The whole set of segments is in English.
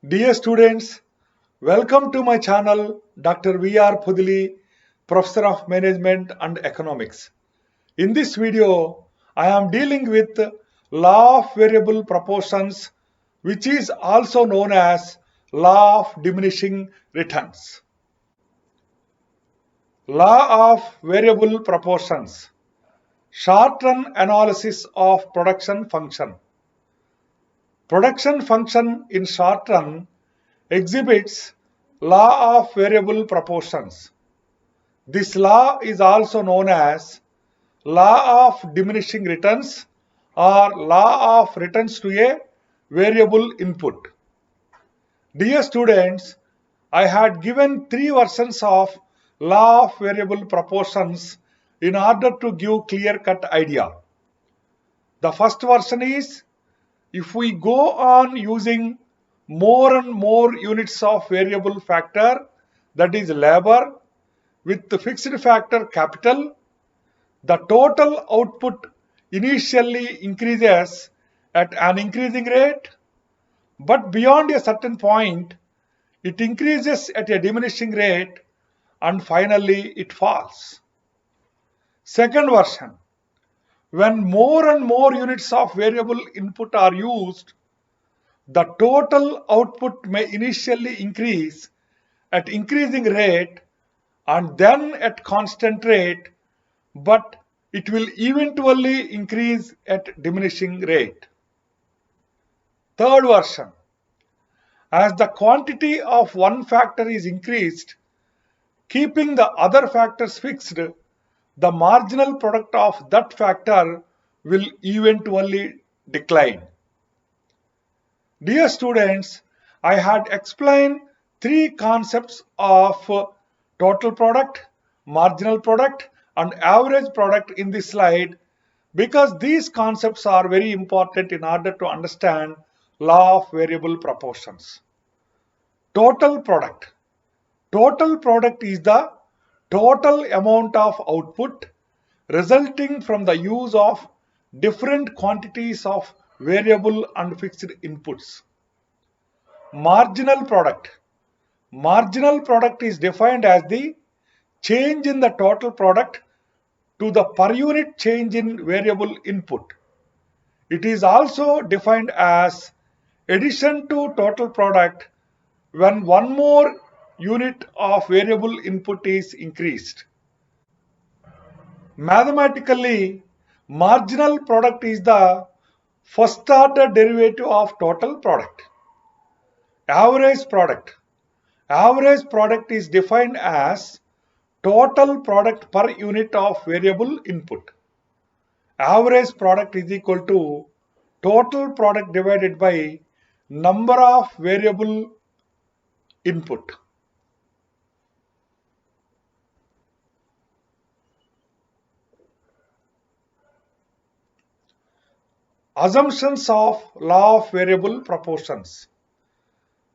Dear students, welcome to my channel Dr. V.R. Pudili, Professor of Management and Economics. In this video, I am dealing with law of variable proportions, which is also known as law of diminishing returns. Law of variable proportions, short-run analysis of production function. Production function in short run exhibits law of variable proportions. This law is also known as law of diminishing returns or law of returns to a variable input. Dear students, I had given three versions of law of variable proportions in order to give clear-cut idea. The first version is, if we go on using more and more units of variable factor, that is labor, with the fixed factor capital, the total output initially increases at an increasing rate, but beyond a certain point, it increases at a diminishing rate and finally it falls. Second version, when more and more units of variable input are used, the total output may initially increase at increasing rate and then at constant rate, but it will eventually increase at diminishing rate. Third version, as the quantity of one factor is increased, keeping the other factors fixed, the marginal product of that factor will eventually decline. Dear students, I had explained three concepts of total product, marginal product and average product in this slide because these concepts are very important in order to understand law of variable proportions. Total product. Total product is the total amount of output resulting from the use of different quantities of variable and fixed inputs. Marginal product. Marginal product is defined as the change in the total product to the per unit change in variable input. It is also defined as addition to total product when one more unit of variable input is increased. Mathematically, marginal product is the first order derivative of total product. Average product. Average product is defined as total product per unit of variable input. Average product is equal to total product divided by number of variable input. Assumptions of law of variable proportions.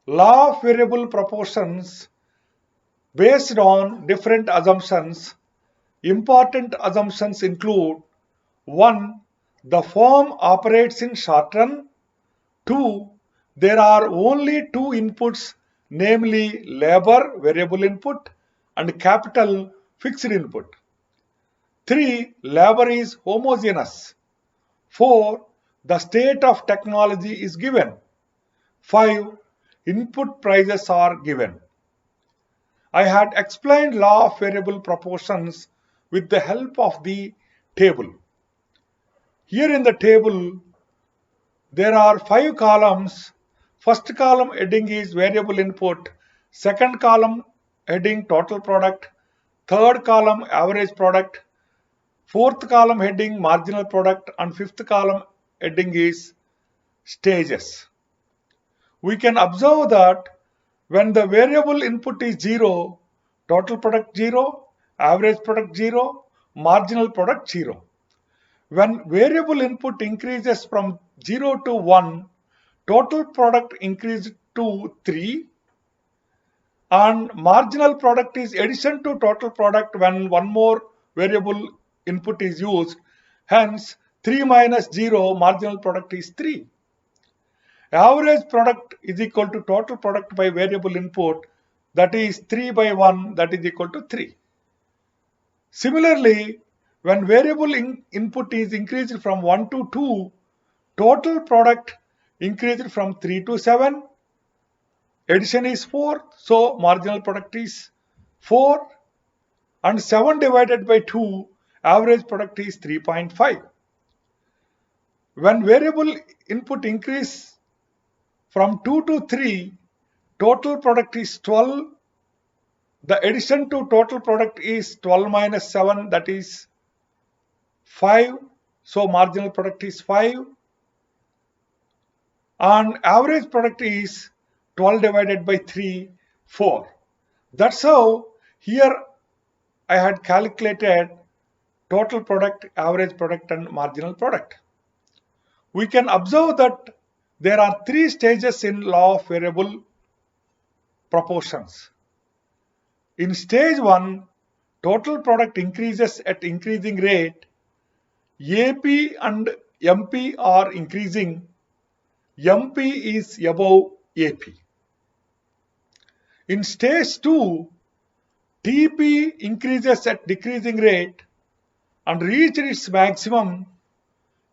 Law of variable proportions based on different assumptions. Important assumptions include 1. The firm operates in short run. 2. There are only two inputs, namely labor variable input and capital fixed input. 3. Labor is homogeneous. 4. The state of technology is given. 5. Input prices are given. I had explained law of variable proportions with the help of the table. Here in the table, there are 5 columns. First column heading is variable input. Second column heading total product. Third column average product. Fourth column heading marginal product. And fifth column heading is stages. We can observe that when the variable input is 0, total product 0, average product 0, marginal product 0. When variable input increases from 0 to 1, total product increases to 3 and marginal product is addition to total product when one more variable input is used. Hence, 3 minus 0, marginal product is 3. Average product is equal to total product by variable input, that is 3 by 1, that is equal to 3. Similarly, when variable input is increased from 1 to 2, total product increased from 3 to 7, addition is 4, so marginal product is 4, and 7 divided by 2, average product is 3.5. When variable input increase from 2 to 3, total product is 12. The addition to total product is 12 minus 7, that is 5. So marginal product is 5. And average product is 12 divided by 3, 4. That's how here I had calculated total product, average product and marginal product. We can observe that there are 3 stages in law of variable proportions. In stage 1, total product increases at increasing rate. AP and MP are increasing. MP is above AP. In stage 2, TP increases at decreasing rate and reached its maximum.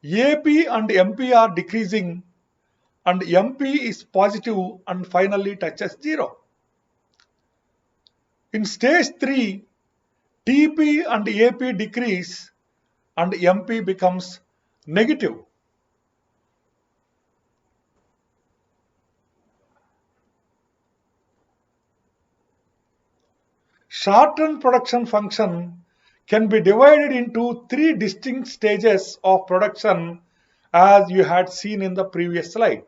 AP and MP are decreasing and MP is positive and finally touches 0. In stage 3, TP and AP decrease and MP becomes negative. Short-run production function can be divided into 3 distinct stages of production as you had seen in the previous slide.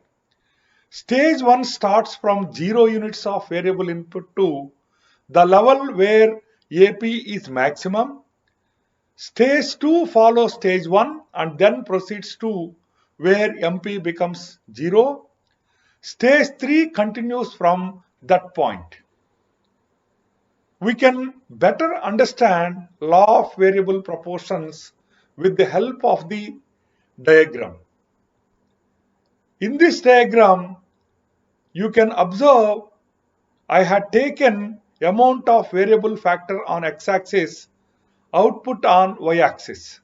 Stage 1 starts from 0 units of variable input to the level where AP is maximum. Stage 2 follows stage 1 and then proceeds to where MP becomes 0. Stage 3 continues from that point. We can better understand law of variable proportions with the help of the diagram. In this diagram, you can observe I had taken amount of variable factor on x-axis, output on y-axis.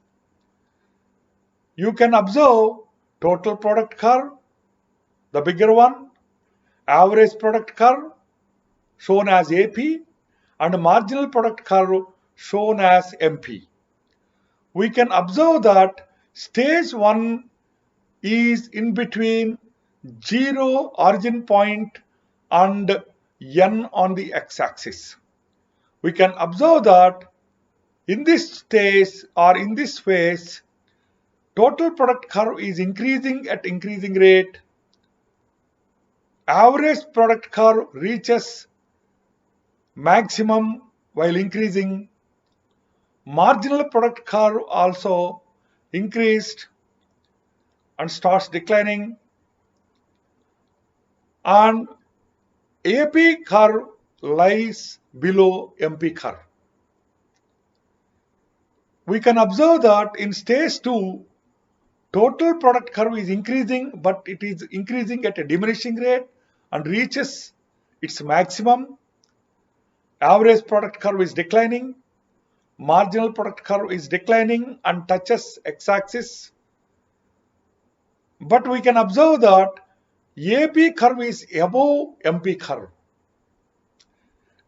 You can observe total product curve, the bigger one, average product curve shown as AP, and marginal product curve shown as MP. We can observe that stage 1 is in between 0 origin point and n on the x-axis. We can observe that in this stage or in this phase, total product curve is increasing at increasing rate. Average product curve reaches maximum while increasing. Marginal product curve also increased and starts declining, and AP curve lies below MP curve. We can observe that in stage 2, total product curve is increasing, but it is increasing at a diminishing rate and reaches its maximum. Average product curve is declining. Marginal product curve is declining and touches x-axis. But we can observe that AP curve is above MP curve.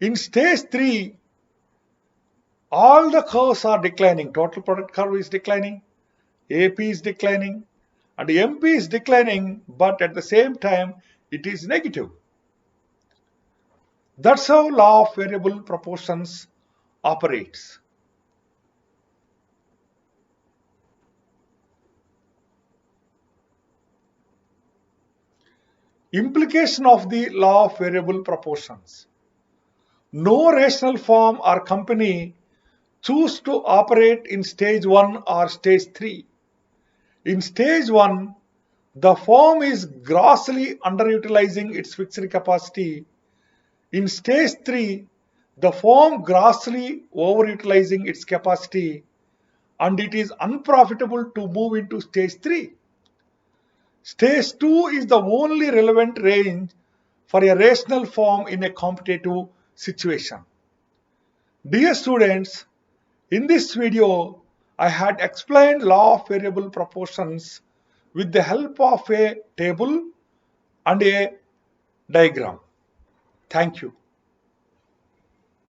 In stage 3, all the curves are declining. Total product curve is declining, AP is declining, and MP is declining, but at the same time it is negative. That's how law of variable proportions operates. Implication of the law of variable proportions. No rational firm or company choose to operate in stage 1 or stage 3. In stage 1, the firm is grossly underutilizing its fixed capacity. In stage 3, the firm grossly overutilizing its capacity, and it is unprofitable to move into stage 3. Stage 2 is the only relevant range for a rational form in a competitive situation. Dear students, in this video, I had explained law of variable proportions with the help of a table and a diagram. Thank you.